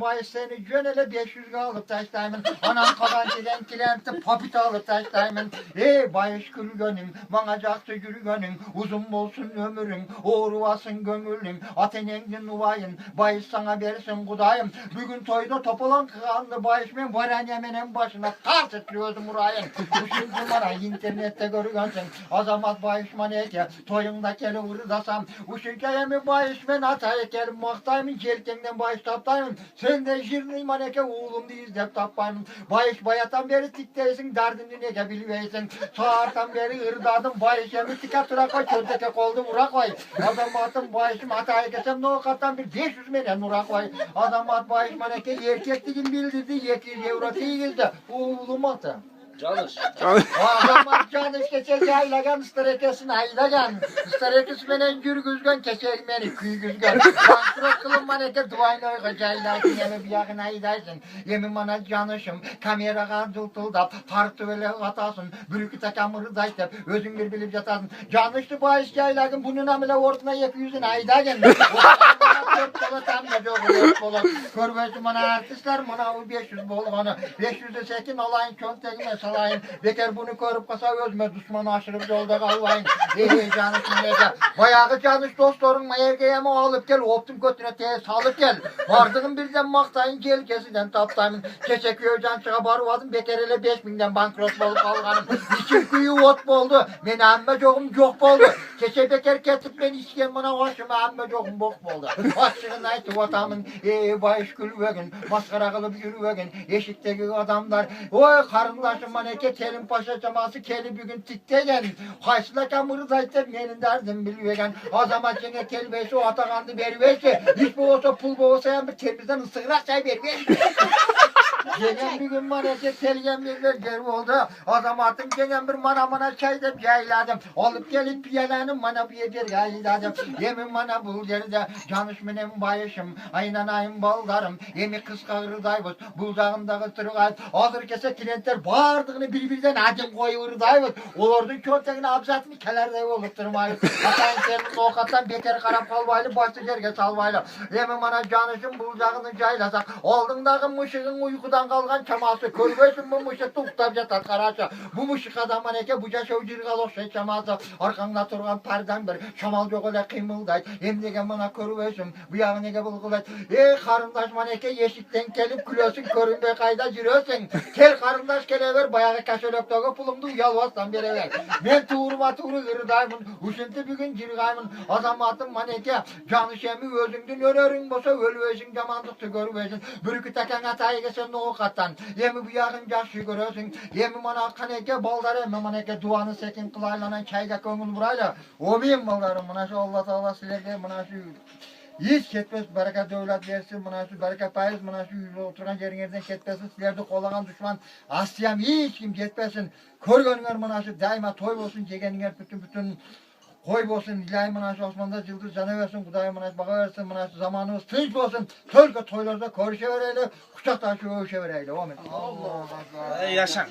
Vay seni cönele 500 alıp taşlayımın. Anam kazancıdan kilenti papit alıp taşlayımın. Bayış gül gönüm, manacaktı gül gönüm. Uzun bolsun ömürün, uğruvasın gönlün. Atenengin uvayın, bayış sana versin kudayım. Bugün toyda topulan kırandı bayış men varan yemenin başına tars etliyordu murayın. Bu şimdi bana internette görüyorsun. Azamat bayış maneke, toyunda keli vurdasam. Bu şirkeyemi bayış men ataya kelim maktayımın kelkenden bayış taptayım. Sen de jirni maneke oğlum deyiz dep tapayım. Bayış bayatan beri tikteysin, derdini nege bilveysin. Sağartan beri ırdadım, bayış yemi tika tura koy, çözdeke koldu vura koy. Azamatım bayışım ataya kesem, no kattan bir 500 menen vura koy. Azamat bayış maneke erkekliğin bildirdi, 200 euro teyildi. Oğlum atı. Çalış. Azamat canış keçel yaylagan ıstarekesini aylagan. Istarekesi menen gürgüzgön keçel meni küygüzgön. Kontrol kılın maneke duayla oyga caylaysın. Yemi bir yakın aydaysın. Yemi bana canışım. Kameraga dultuldap. Tartı böyle atasın. Bürükü takamırı daytep. Özün bir bilip yatasın. Canışlı bahis yaylagın. Bunun amele ortuna 200'ün aydagan. Körgözü bana artistler. Bana o 500 bol bana. 500'e sekin olayın. Köntegime salayın. Bekar bunu körüp kasa özme. Düşmanı aşırıp yolda kalmayın. Canış neyse. Bayağı canış dostlarım. Evgeye mi alıp gel. Optum götüne teyze alıp gel. Vardığım birden maktayın. Gel kesiden taptayım. Keçek yövcan çıkabarı vardım. Bekar ile 5000'den bankrot olup kalganım. İçim kuyu ot boldu. Beni amme çoğum yok boldu. Keçe bekar ketip beni içken bana hoşuma amme çoğum bok boldu. Aşırın aytı vatamın. Bayış gülvegin. Maskara kılıp yürüvegin. Eşikteki adamlar. Oy karındaşım maneke telim paşa çaması keli bugün tiktegen. Haysla kamırı zaytep menin derdim bilvegen. O zaman cenge kelbeysi o atakandı beriveysi. Hiç bu olsa pul bu olsa yan bir temizden ısırak çay beriveysi. Cengem bir gün maneke telgen bir geri oldu. Azamatım cengem bir mana çay da yayladım. Alıp gelip piyalanım mana bir yayladım. Yemin bana bul geride canışminem bayışım. Aynan ayın baldarım. Yemi kız kağırıdayız. Bulcağımdaki tırgayız. Hazır kese kilentler bağırdığını birbirinden adım koyuyorudayız. Olordun köntegini abzatını kelerde olup durmayız. Atayın senin okattan bekar karap kalbaylı başlı gerge salbaylı. Yemin bana canışım bulcağını caylasak. Oldundaki mışığın uykudan kalkan çaması. Körgösün bu mışık tuktap yatar karaça. Bu mışık adam maneke buca şevciri kalok şey çaması. Arkanda turgan perden bir çamal yok öyle kıymılday. Emdegen bana körgösün. Bu yağı nege bulgulayt. Karındaş maneke yeşikten gelip külösün körünbe kayda jürösün. Kel karındaş kelever bayağı kaşölöktöge pulumdu yalvastan beri ver. Men tuğruma tuğru ırıdayımın. Uşuntu bugün jirgayımın. Azamatım maneke. Canışemi özüngdün örörün bosa ölüvesin camandıktı görüvesin. Bürükü takan atayı gesen o kattan. Yemi bu yağın yaşı görösün. Yemi bana kaneke baldar emme maneke duanı sekin kılaylanan çayga köngül burayla. O benim baldarım. Buna şu Allah Teala silerge buna şu hiç ketmez, bereket devlet versin, buna şu bereket payız, buna şu oturan yerinizden ketmesin, sizlerde kolagan düşman, Asyam hiç kim ketmesin, körgönünger buna şu daima toy olsun, cegeninger bütün koy olsun, ilahi buna şu Osman'da cıldır canı versin, kudayı buna şu baka versin, buna şu zamanımız tınç olsun, tölge toylarda körüşe vereyle, kuşak taşı öğüşe vereyle, amin. Allah Allah. Yaşan.